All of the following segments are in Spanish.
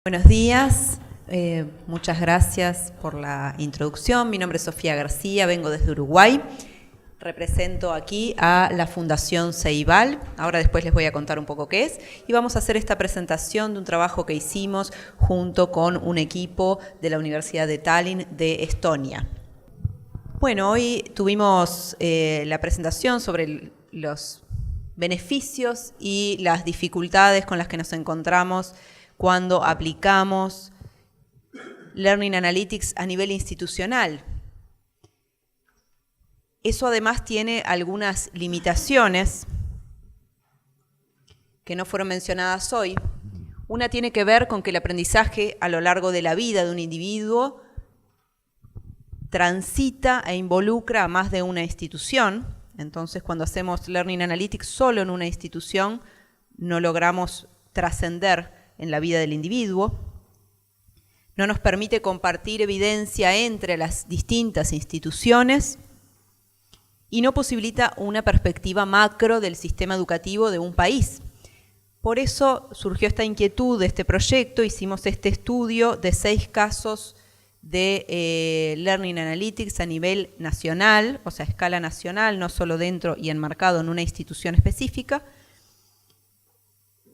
Buenos días, muchas gracias por la introducción. Mi nombre es Sofía García, vengo desde Uruguay. Represento aquí a la Fundación Ceibal. Ahora después les voy a contar un poco qué es. Y vamos a hacer esta presentación de un trabajo que hicimos junto con un equipo de la Universidad de Tallinn de Estonia. Bueno, hoy tuvimos la presentación sobre los beneficios y las dificultades con las que nos encontramos cuando aplicamos Learning Analytics a nivel institucional. Eso además tiene algunas limitaciones que no fueron mencionadas hoy. Una tiene que ver con que el aprendizaje a lo largo de la vida de un individuo transita e involucra a más de una institución. Entonces, cuando hacemos Learning Analytics solo en una institución, no logramos trascender en la vida del individuo. No nos permite compartir evidencia entre las distintas instituciones y no posibilita una perspectiva macro del sistema educativo de un país. Por eso surgió esta inquietud de este proyecto, hicimos este estudio de 6 casos de Learning Analytics a nivel nacional, o sea, a escala nacional, no solo dentro y enmarcado en una institución específica.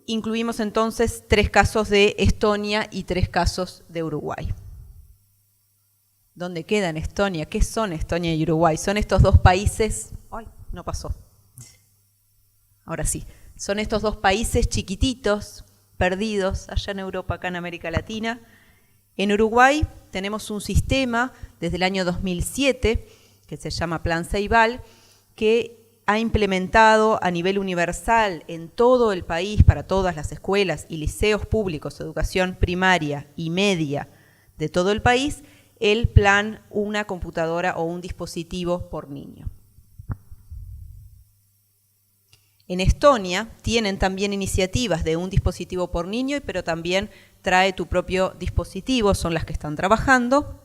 Incluimos entonces 3 casos de Estonia y 3 casos de Uruguay. ¿Dónde quedan Estonia? ¿Qué son Estonia y Uruguay? Son estos 2 países... ¡Ay, no pasó! Ahora sí. Son estos 2 países chiquititos, perdidos, allá en Europa, acá en América Latina. En Uruguay tenemos un sistema desde el año 2007, que se llama Plan Ceibal, que ha implementado a nivel universal en todo el país, para todas las escuelas y liceos públicos, educación primaria y media de todo el país, el plan Una computadora o un dispositivo por niño. En Estonia tienen también iniciativas de un dispositivo por niño, pero también trae tu propio dispositivo, son las que están trabajando.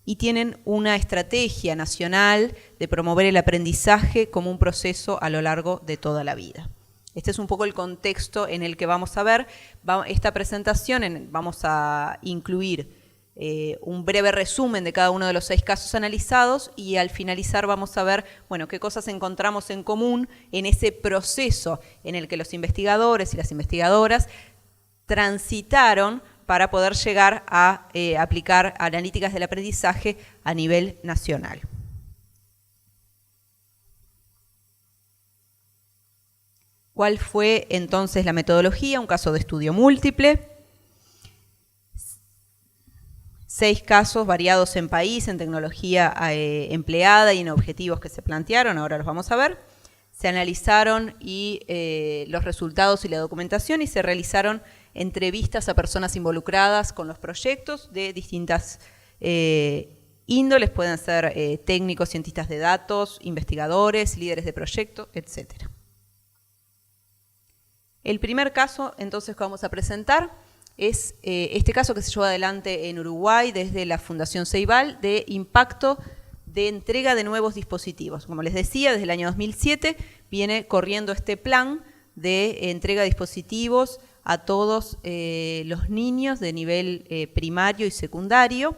Y tienen una estrategia nacional de promover el aprendizaje como un proceso a lo largo de toda la vida. Este es un poco el contexto en el que vamos a ver esta presentación. Vamos a incluir un breve resumen de cada uno de los 6 casos analizados y al finalizar vamos a ver, bueno, qué cosas encontramos en común en ese proceso en el que los investigadores y las investigadoras transitaron para poder llegar a aplicar analíticas del aprendizaje a nivel nacional. ¿Cuál fue entonces la metodología? Un caso de estudio múltiple. 6 casos variados en país, en tecnología empleada y en objetivos que se plantearon, ahora los vamos a ver. Se analizaron los resultados y la documentación y se realizaron entrevistas a personas involucradas con los proyectos de distintas índoles, pueden ser técnicos, cientistas de datos, investigadores, líderes de proyectos, etc. El primer caso, entonces, que vamos a presentar es este caso que se llevó adelante en Uruguay desde la Fundación Ceibal de impacto de entrega de nuevos dispositivos. Como les decía, desde el año 2007 viene corriendo este plan de entrega de dispositivos a todos los niños de nivel primario y secundario,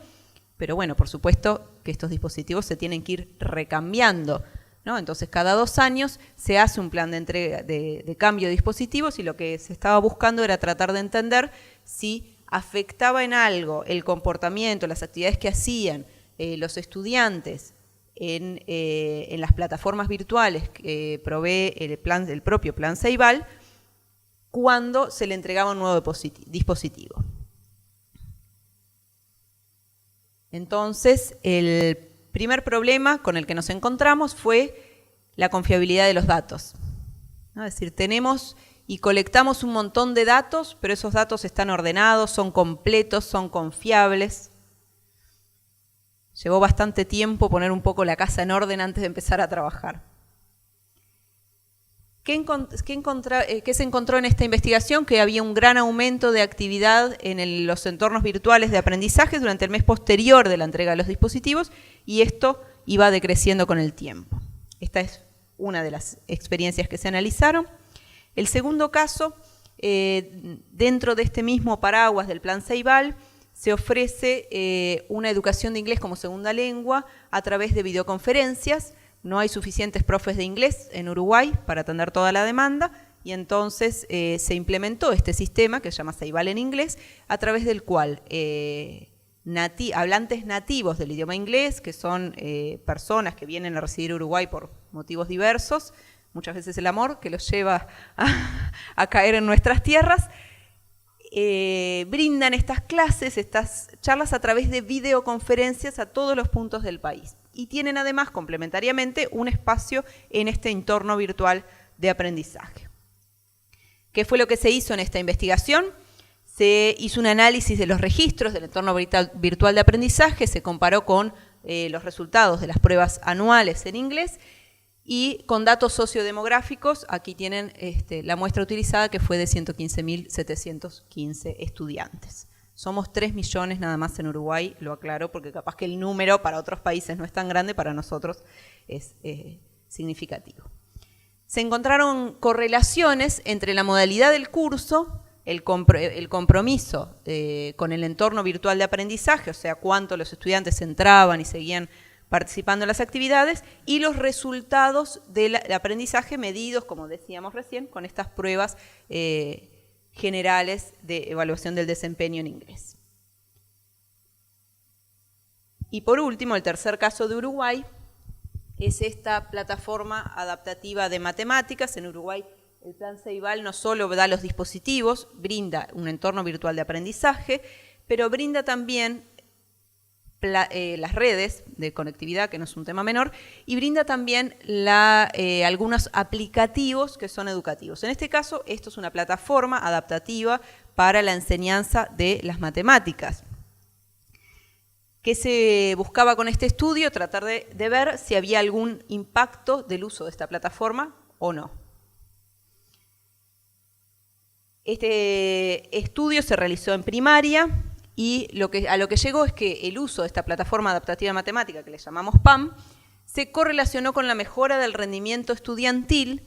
pero bueno, por supuesto que estos dispositivos se tienen que ir recambiando, ¿no? Entonces cada 2 años se hace un plan de entrega de cambio de dispositivos y lo que se estaba buscando era tratar de entender si afectaba en algo el comportamiento, las actividades que hacían los estudiantes en las plataformas virtuales que provee el propio Plan Ceibal, cuando se le entregaba un nuevo dispositivo. Entonces, el primer problema con el que nos encontramos fue la confiabilidad de los datos, ¿no? Es decir, tenemos y colectamos un montón de datos, pero esos datos están ordenados, son completos, son confiables. Llevó bastante tiempo poner un poco la casa en orden antes de empezar a trabajar. ¿Qué se encontró en esta investigación? Que había un gran aumento de actividad en los entornos virtuales de aprendizaje durante el mes posterior de la entrega de los dispositivos y esto iba decreciendo con el tiempo. Esta es una de las experiencias que se analizaron. El segundo caso dentro de este mismo paraguas del Plan Ceibal, se ofrece una educación de inglés como segunda lengua a través de videoconferencias. No hay suficientes profes de inglés en Uruguay para atender toda la demanda, y entonces se implementó este sistema que se llama Ceibal en inglés, a través del cual hablantes nativos del idioma inglés, que son personas que vienen a residir Uruguay por motivos diversos, muchas veces el amor que los lleva a caer en nuestras tierras, brindan estas clases, estas charlas a través de videoconferencias a todos los puntos del país. Y tienen además, complementariamente, un espacio en este entorno virtual de aprendizaje. ¿Qué fue lo que se hizo en esta investigación? Se hizo un análisis de los registros del entorno virtual de aprendizaje, se comparó con los resultados de las pruebas anuales en inglés y con datos sociodemográficos. Aquí tienen la muestra utilizada, que fue de 115.715 estudiantes. Somos 3 millones nada más en Uruguay, lo aclaro, porque capaz que el número para otros países no es tan grande, para nosotros es significativo. Se encontraron correlaciones entre la modalidad del curso, el compromiso con el entorno virtual de aprendizaje, o sea, cuánto los estudiantes entraban y seguían participando en las actividades, y los resultados del aprendizaje medidos, como decíamos recién, con estas pruebas generales de evaluación del desempeño en inglés. Y por último, el tercer caso de Uruguay es esta plataforma adaptativa de matemáticas. En Uruguay el Plan Ceibal no solo da los dispositivos, brinda un entorno virtual de aprendizaje, pero brinda también las redes de conectividad, que no es un tema menor, y brinda también algunos aplicativos que son educativos. En este caso, esto es una plataforma adaptativa para la enseñanza de las matemáticas. ¿Qué se buscaba con este estudio? Tratar de ver si había algún impacto del uso de esta plataforma o no. Este estudio se realizó en primaria y a lo que llegó es que el uso de esta plataforma adaptativa matemática, que le llamamos PAM, se correlacionó con la mejora del rendimiento estudiantil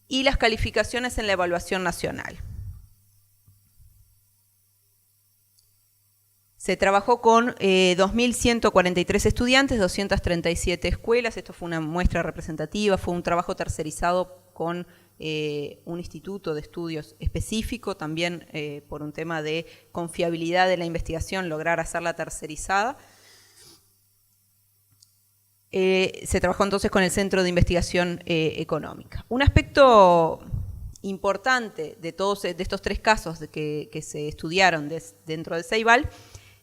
y las calificaciones en la evaluación nacional. Se trabajó con 2.143 estudiantes, 237 escuelas. Esto fue una muestra representativa, fue un trabajo tercerizado con un instituto de estudios específico, también por un tema de confiabilidad de la investigación, lograr hacerla tercerizada. Se trabajó entonces con el Centro de Investigación Económica. Un aspecto importante de estos 3 casos que se estudiaron dentro de Ceibal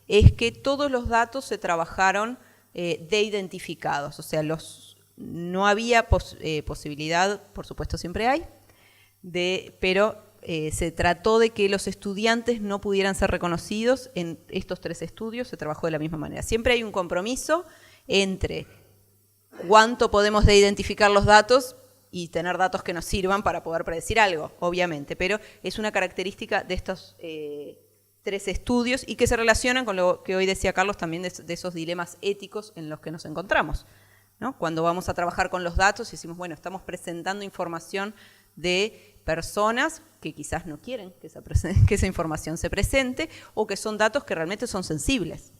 es que todos los datos se trabajaron de identificados, o sea, no había posibilidad, por supuesto siempre hay, pero se trató de que los estudiantes no pudieran ser reconocidos. En estos 3 estudios se trabajó de la misma manera. Siempre hay un compromiso entre cuánto podemos de identificar los datos y tener datos que nos sirvan para poder predecir algo, obviamente, pero es una característica de estos 3 estudios y que se relacionan con lo que hoy decía Carlos también de esos dilemas éticos en los que nos encontramos, ¿no? Cuando vamos a trabajar con los datos y decimos, bueno, estamos presentando información de personas que quizás no quieren que esa información se presente, o que son datos que realmente son sensibles.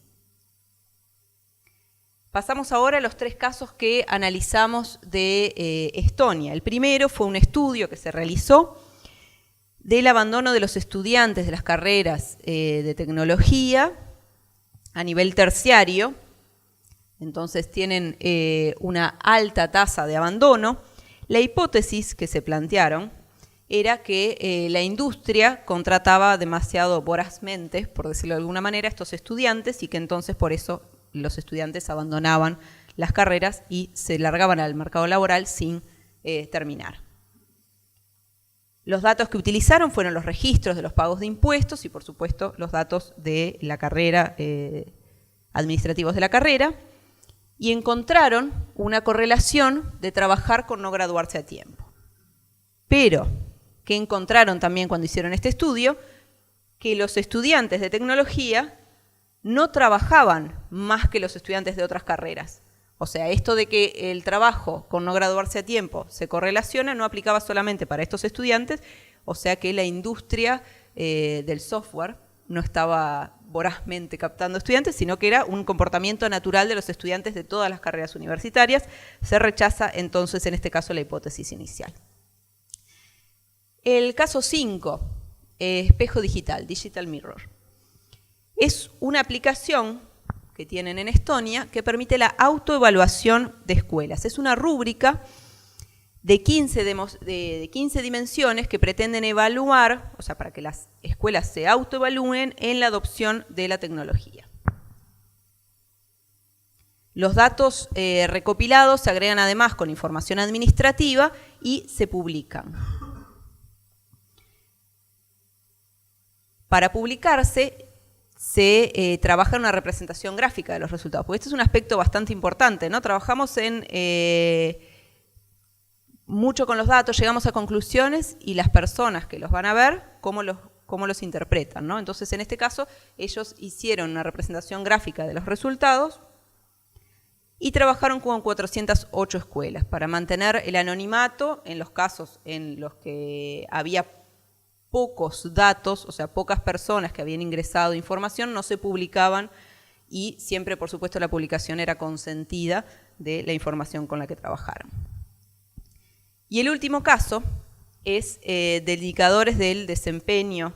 Pasamos ahora a los 3 casos que analizamos de Estonia. El primero fue un estudio que se realizó del abandono de los estudiantes de las carreras de tecnología a nivel terciario. Entonces tienen una alta tasa de abandono. La hipótesis que se plantearon era que la industria contrataba demasiado vorazmente, por decirlo de alguna manera, a estos estudiantes, y que entonces por eso los estudiantes abandonaban las carreras y se largaban al mercado laboral sin terminar. Los datos que utilizaron fueron los registros de los pagos de impuestos y, por supuesto, los datos de la carrera, administrativos de la carrera, y encontraron una correlación de trabajar con no graduarse a tiempo. Pero, ¿qué encontraron también cuando hicieron este estudio? Que los estudiantes de tecnología no trabajaban más que los estudiantes de otras carreras. O sea, esto de que el trabajo con no graduarse a tiempo se correlaciona no aplicaba solamente para estos estudiantes, o sea que la industria del software no estaba vorazmente captando estudiantes, sino que era un comportamiento natural de los estudiantes de todas las carreras universitarias. Se rechaza entonces en este caso la hipótesis inicial. El caso 5, espejo digital, Digital Mirror. Es una aplicación que tienen en Estonia que permite la autoevaluación de escuelas. Es una rúbrica de 15 dimensiones que pretenden evaluar, o sea, para que las escuelas se autoevalúen en la adopción de la tecnología. Los datos recopilados se agregan además con información administrativa y se publican. Para publicarse, se trabaja en una representación gráfica de los resultados, porque este es un aspecto bastante importante, ¿no? Trabajamos mucho con los datos, llegamos a conclusiones y las personas que los van a ver, cómo los interpretan, ¿no? Entonces, en este caso, ellos hicieron una representación gráfica de los resultados y trabajaron con 408 escuelas para mantener el anonimato en los casos en los que había pocos datos, o sea, pocas personas que habían ingresado información, no se publicaban y siempre, por supuesto, la publicación era consentida de la información con la que trabajaron. Y el último caso es de indicadores del desempeño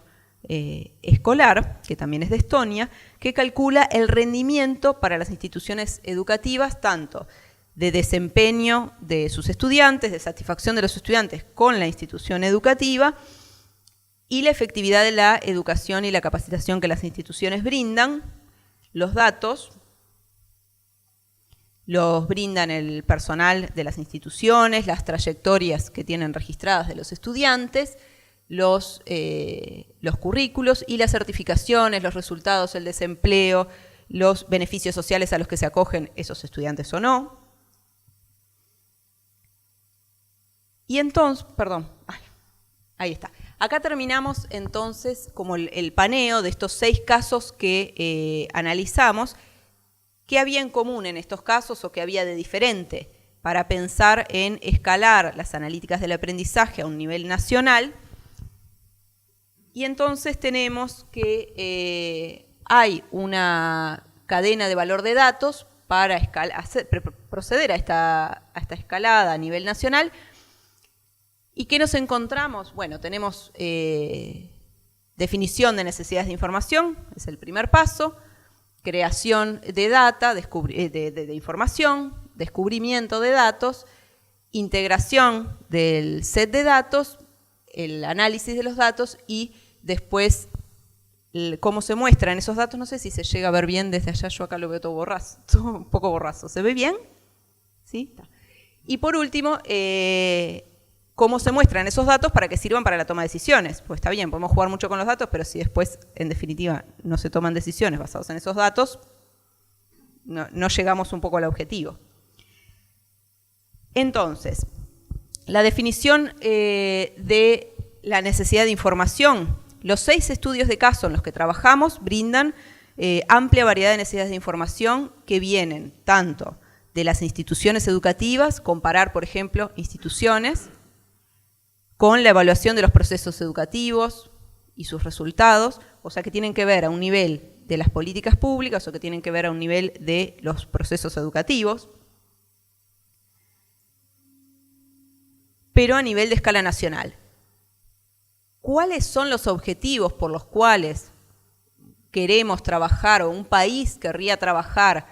escolar, que también es de Estonia, que calcula el rendimiento para las instituciones educativas, tanto de desempeño de sus estudiantes, de satisfacción de los estudiantes con la institución educativa, y la efectividad de la educación y la capacitación que las instituciones brindan. Los datos los brindan el personal de las instituciones, las trayectorias que tienen registradas de los estudiantes, los currículos y las certificaciones, los resultados, el desempleo, los beneficios sociales a los que se acogen esos estudiantes o no. Y entonces, ahí está. Acá terminamos entonces como el paneo de estos 6 casos que analizamos. ¿Qué había en común en estos casos o qué había de diferente para pensar en escalar las analíticas del aprendizaje a un nivel nacional? Y entonces tenemos que hay una cadena de valor de datos para proceder a esta escalada a nivel nacional. ¿Y qué nos encontramos? Bueno, tenemos definición de necesidades de información, es el primer paso. Creación de data, de información, descubrimiento de datos, integración del set de datos, el análisis de los datos y después cómo se muestran esos datos. No sé si se llega a ver bien desde allá, yo acá lo veo todo borrazo, todo un poco borrazo. ¿Se ve bien? ¿Sí? Y por último, cómo se muestran esos datos para que sirvan para la toma de decisiones. Pues está bien, podemos jugar mucho con los datos, pero si después, en definitiva, no se toman decisiones basadas en esos datos, no llegamos un poco al objetivo. Entonces, la definición de la necesidad de información. Los 6 estudios de caso en los que trabajamos brindan amplia variedad de necesidades de información que vienen tanto de las instituciones educativas, comparar, por ejemplo, instituciones, con la evaluación de los procesos educativos y sus resultados, o sea que tienen que ver a un nivel de las políticas públicas o que tienen que ver a un nivel de los procesos educativos, pero a nivel de escala nacional. ¿Cuáles son los objetivos por los cuales queremos trabajar o un país querría trabajar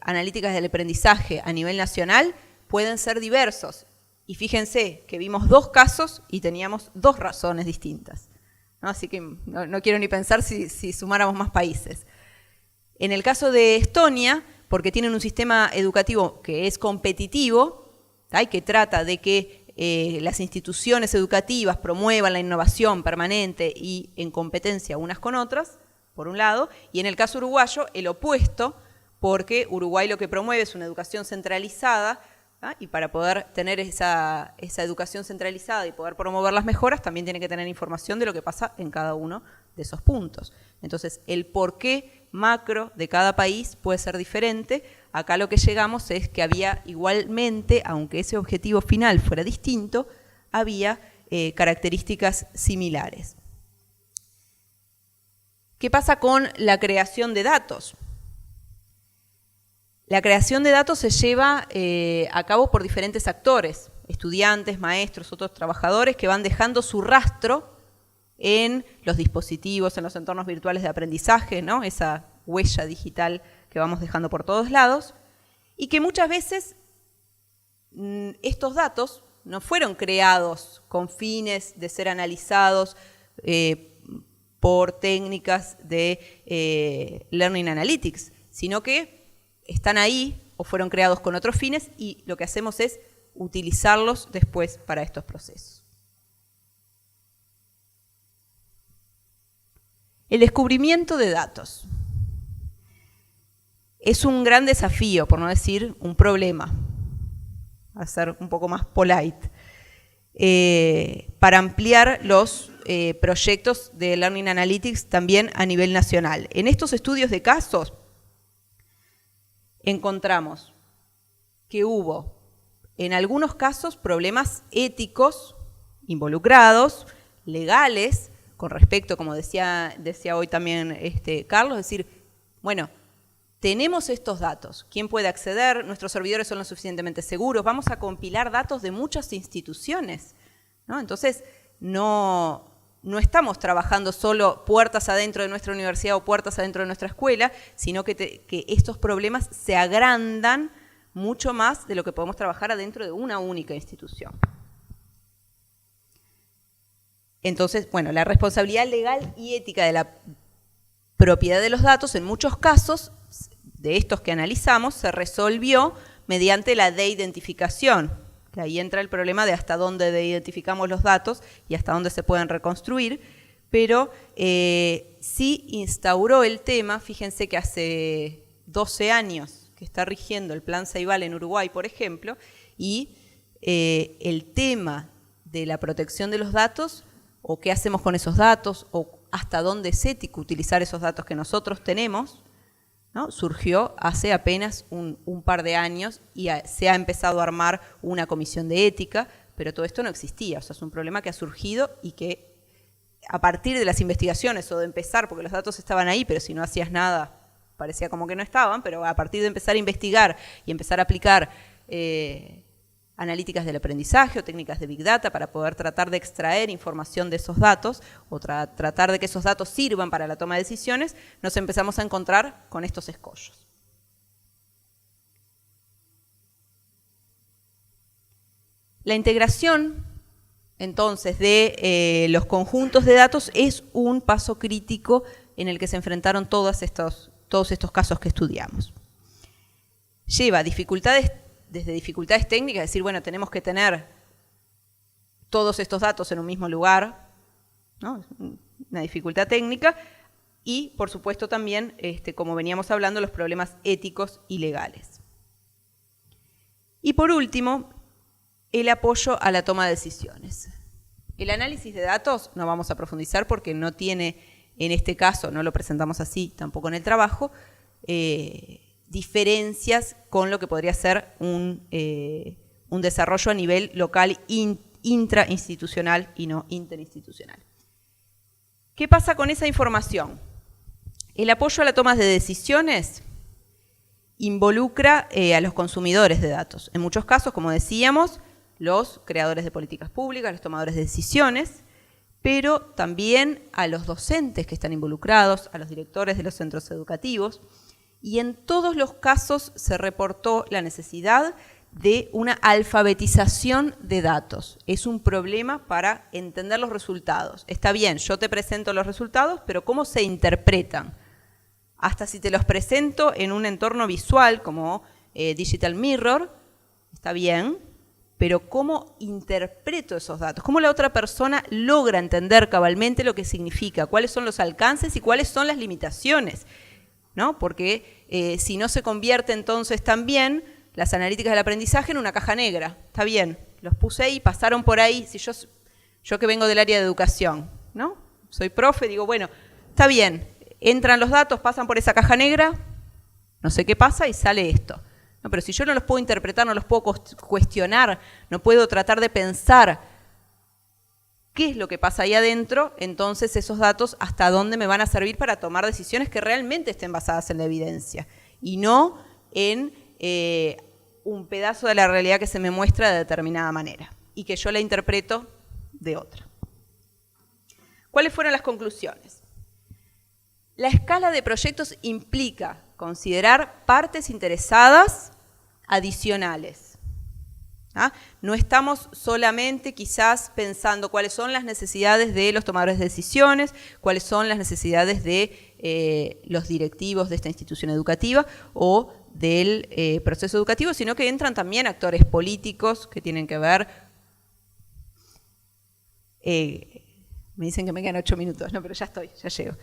analíticas del aprendizaje a nivel nacional? Pueden ser diversos. Y fíjense que vimos 2 casos y teníamos 2 razones distintas, ¿no? Así que no quiero ni pensar si sumáramos más países. En el caso de Estonia, porque tienen un sistema educativo que es competitivo, ¿sí? Que trata de que las instituciones educativas promuevan la innovación permanente y en competencia unas con otras, por un lado, y en el caso uruguayo, el opuesto, porque Uruguay lo que promueve es una educación centralizada, y para poder tener esa educación centralizada y poder promover las mejoras, también tiene que tener información de lo que pasa en cada uno de esos puntos. Entonces, el porqué macro de cada país puede ser diferente. Acá lo que llegamos es que había igualmente, aunque ese objetivo final fuera distinto, había características similares. ¿Qué pasa con la creación de datos? La creación de datos se lleva a cabo por diferentes actores, estudiantes, maestros, otros trabajadores que van dejando su rastro en los dispositivos, en los entornos virtuales de aprendizaje, ¿no? Esa huella digital que vamos dejando por todos lados, y que muchas veces estos datos no fueron creados con fines de ser analizados por técnicas de Learning Analytics, sino que están ahí o fueron creados con otros fines y lo que hacemos es utilizarlos después para estos procesos. El descubrimiento de datos es un gran desafío, por no decir un problema, a ser un poco más polite, para ampliar los proyectos de Learning Analytics también a nivel nacional. En estos estudios de casos encontramos que hubo en algunos casos problemas éticos involucrados, legales, con respecto, como decía hoy también Carlos, es decir, bueno, tenemos estos datos, ¿quién puede acceder? Nuestros servidores son lo suficientemente seguros, vamos a compilar datos de muchas instituciones, ¿no? Entonces, no estamos trabajando solo puertas adentro de nuestra universidad o puertas adentro de nuestra escuela, sino que estos problemas se agrandan mucho más de lo que podemos trabajar adentro de una única institución. Entonces, bueno, la responsabilidad legal y ética de la propiedad de los datos, en muchos casos, de estos que analizamos, se resolvió mediante la de-identificación, que ahí entra el problema de hasta dónde de-identificamos los datos y hasta dónde se pueden reconstruir, pero sí instauró el tema, fíjense que hace 12 años que está rigiendo el Plan Ceibal en Uruguay, por ejemplo, y el tema de la protección de los datos, o qué hacemos con esos datos, o hasta dónde es ético utilizar esos datos que nosotros tenemos, ¿no? Surgió hace apenas un par de años y se ha empezado a armar una comisión de ética, pero todo esto no existía, o sea, es un problema que ha surgido y que a partir de las investigaciones o de empezar, porque los datos estaban ahí, pero si no hacías nada, parecía como que no estaban, pero a partir de empezar a investigar y empezar a aplicar analíticas del aprendizaje o técnicas de Big Data para poder tratar de extraer información de esos datos o tratar de que esos datos sirvan para la toma de decisiones, nos empezamos a encontrar con estos escollos. La integración, entonces, de los conjuntos de datos es un paso crítico en el que se enfrentaron todos estos casos que estudiamos. Lleva dificultades, desde dificultades técnicas, es decir, bueno, tenemos que tener todos estos datos en un mismo lugar, ¿no? Una dificultad técnica, y por supuesto también, como veníamos hablando, los problemas éticos y legales. Y por último, el apoyo a la toma de decisiones. El análisis de datos no vamos a profundizar porque no tiene, en este caso, no lo presentamos así tampoco en el trabajo, diferencias con lo que podría ser un desarrollo a nivel local intrainstitucional y no interinstitucional. ¿Qué pasa con esa información? El apoyo a la toma de decisiones involucra a los consumidores de datos. En muchos casos, como decíamos, los creadores de políticas públicas, los tomadores de decisiones, pero también a los docentes que están involucrados, a los directores de los centros educativos, y en todos los casos se reportó la necesidad de una alfabetización de datos. Es un problema para entender los resultados. Está bien, yo te presento los resultados, pero ¿cómo se interpretan? Hasta si te los presento en un entorno visual como Digital Mirror, está bien, pero ¿cómo interpreto esos datos? ¿Cómo la otra persona logra entender cabalmente lo que significa? ¿Cuáles son los alcances y cuáles son las limitaciones? ¿No? Porque si no se convierte entonces también las analíticas del aprendizaje en una caja negra. Está bien, los puse ahí, pasaron por ahí. Si yo que vengo del área de educación, ¿no? Soy profe, digo, bueno, está bien, entran los datos, pasan por esa caja negra, no sé qué pasa y sale esto. No, pero si yo no los puedo interpretar, no los puedo cuestionar, no puedo tratar de pensar qué es lo que pasa ahí adentro, entonces esos datos hasta dónde me van a servir para tomar decisiones que realmente estén basadas en la evidencia y no en un pedazo de la realidad que se me muestra de determinada manera y que yo la interpreto de otra. ¿Cuáles fueron las conclusiones? La escala de proyectos implica considerar partes interesadas adicionales. ¿Ah? No estamos solamente quizás pensando cuáles son las necesidades de los tomadores de decisiones, cuáles son las necesidades de los directivos de esta institución educativa o del proceso educativo, sino que entran también actores políticos que tienen que ver... me dicen que me quedan 8 minutos, no, pero ya llego.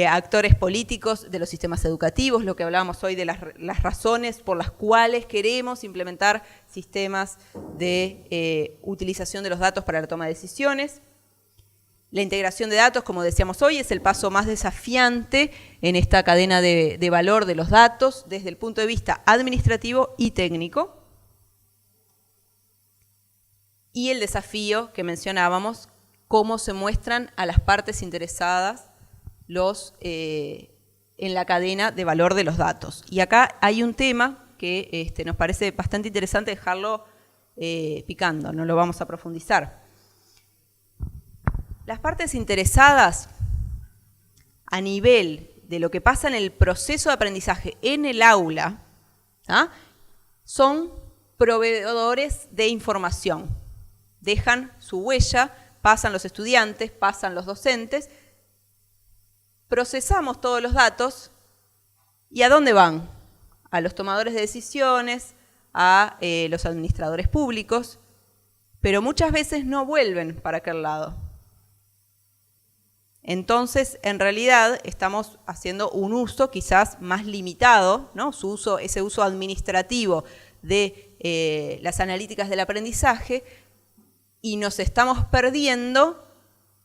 Actores políticos de los sistemas educativos, lo que hablábamos hoy de las razones por las cuales queremos implementar sistemas de utilización de los datos para la toma de decisiones. La integración de datos, como decíamos hoy, es el paso más desafiante en esta cadena de valor de los datos desde el punto de vista administrativo y técnico. Y el desafío que mencionábamos, cómo se muestran a las partes interesadas en la cadena de valor de los datos. Y acá hay un tema que nos parece bastante interesante dejarlo picando, no lo vamos a profundizar. Las partes interesadas a nivel de lo que pasa en el proceso de aprendizaje en el aula, ¿ah? Son proveedores de información, dejan su huella, pasan los estudiantes, pasan los docentes, procesamos todos los datos y ¿a dónde van? A los tomadores de decisiones, a los administradores públicos, pero muchas veces no vuelven para aquel lado. Entonces, en realidad, estamos haciendo un uso quizás más limitado, ¿no? Ese uso administrativo de las analíticas del aprendizaje, y nos estamos perdiendo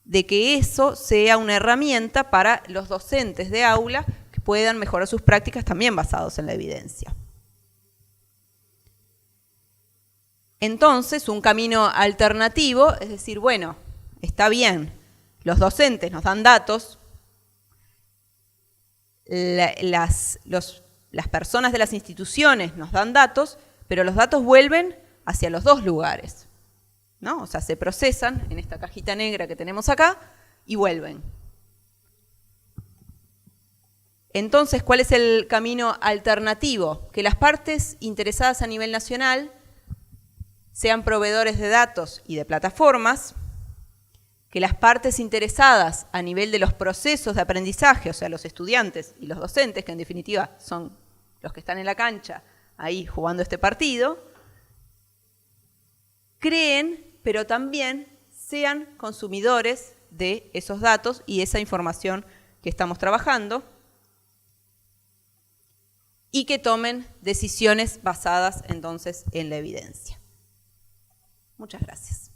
de que eso sea una herramienta para los docentes de aula que puedan mejorar sus prácticas también basados en la evidencia. Entonces, un camino alternativo es decir, bueno, está bien, los docentes nos dan datos, las personas de las instituciones nos dan datos, pero los datos vuelven hacia los dos lugares, ¿no? O sea, se procesan en esta cajita negra que tenemos acá y vuelven. Entonces, ¿cuál es el camino alternativo? Que las partes interesadas a nivel nacional sean proveedores de datos y de plataformas, que las partes interesadas a nivel de los procesos de aprendizaje, o sea, los estudiantes y los docentes, que en definitiva son los que están en la cancha ahí jugando este partido, creen, pero también sean consumidores de esos datos y esa información que estamos trabajando y que tomen decisiones basadas entonces en la evidencia. Muchas gracias.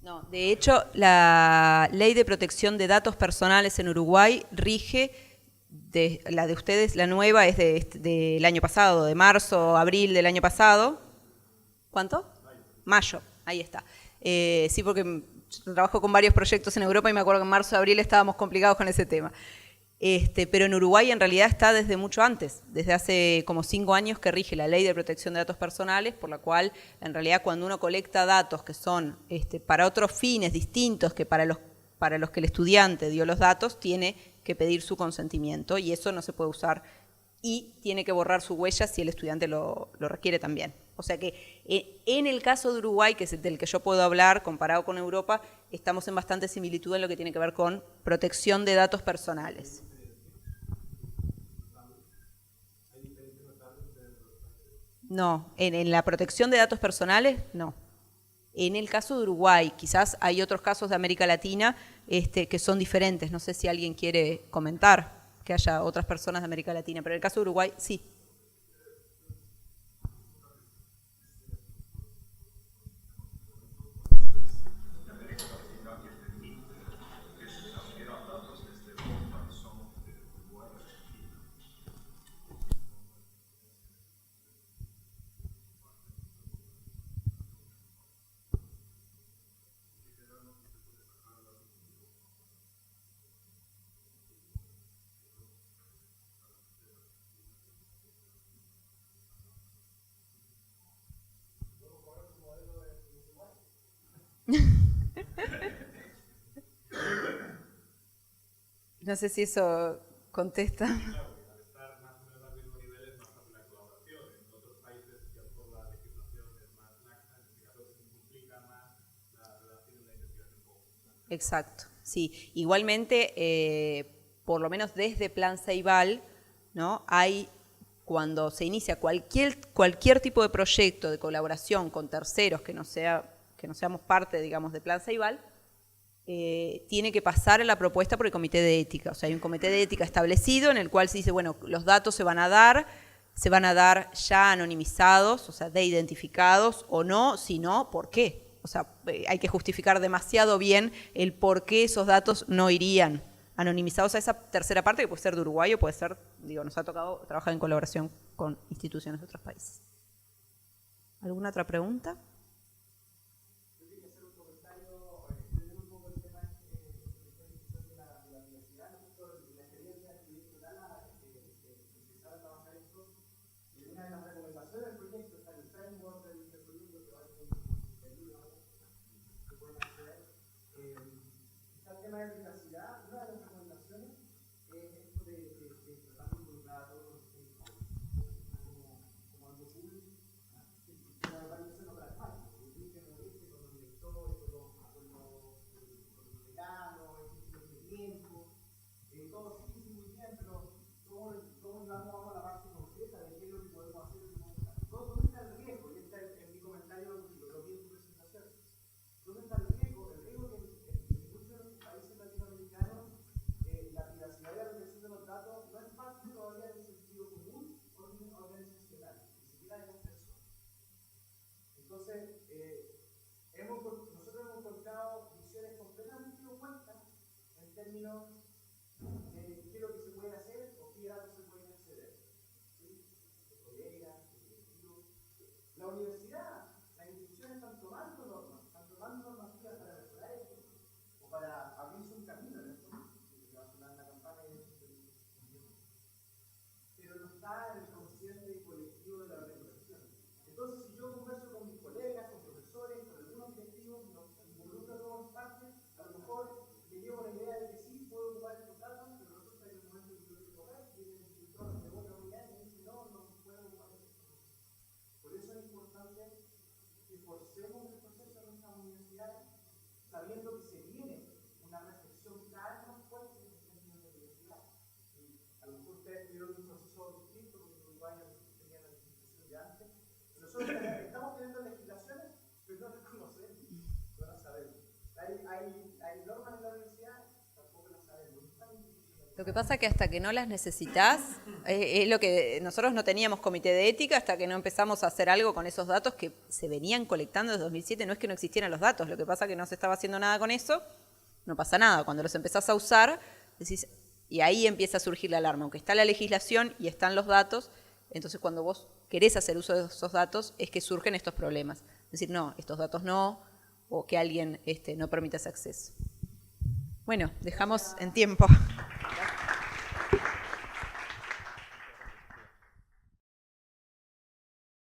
No, de hecho, la Ley de Protección de Datos Personales en Uruguay rige, la de ustedes, la nueva, es del año pasado, de marzo, abril del año pasado. ¿Cuánto? Mayo, ahí está. Sí, porque yo trabajo con varios proyectos en Europa y me acuerdo que en marzo, abril estábamos complicados con ese tema. Pero en Uruguay en realidad está desde mucho antes, desde hace como 5 años que rige la Ley de Protección de Datos Personales, por la cual en realidad cuando uno colecta datos que son para otros fines distintos que para los que el estudiante dio los datos, tiene que pedir su consentimiento y eso no se puede usar y tiene que borrar su huella si el estudiante lo requiere también. O sea que en el caso de Uruguay, que es del que yo puedo hablar, comparado con Europa, estamos en bastante similitud en lo que tiene que ver con protección de datos personales. No, en la protección de datos personales, no. En el caso de Uruguay, quizás hay otros casos de América Latina que son diferentes. No sé si alguien quiere comentar que haya otras personas de América Latina, pero en el caso de Uruguay, sí. No sé si eso contesta. Exacto, sí. Igualmente, por lo menos desde Plan Ceibal, ¿no? Hay, cuando se inicia cualquier tipo de proyecto de colaboración con terceros que no seamos parte, digamos, de Plan Ceibal, tiene que pasar a la propuesta por el comité de ética. O sea, hay un comité de ética establecido en el cual se dice, bueno, los datos se van a dar ya anonimizados, o sea, de identificados o no, si no, ¿por qué? O sea, hay que justificar demasiado bien el por qué esos datos no irían anonimizados a esa tercera parte, que puede ser de Uruguay o puede ser, digo, nos ha tocado trabajar en colaboración con instituciones de otros países. ¿Alguna otra pregunta? Lo que pasa es que hasta que no las necesitas, es lo que nosotros no teníamos comité de ética hasta que no empezamos a hacer algo con esos datos que se venían colectando desde 2007. No es que no existieran los datos, lo que pasa es que no se estaba haciendo nada con eso, no pasa nada. Cuando los empezás a usar, decís, y ahí empieza a surgir la alarma. Aunque está la legislación y están los datos, entonces cuando vos querés hacer uso de esos datos es que surgen estos problemas. Es decir, no, estos datos no, o que alguien no permita ese acceso. Bueno, dejamos en tiempo.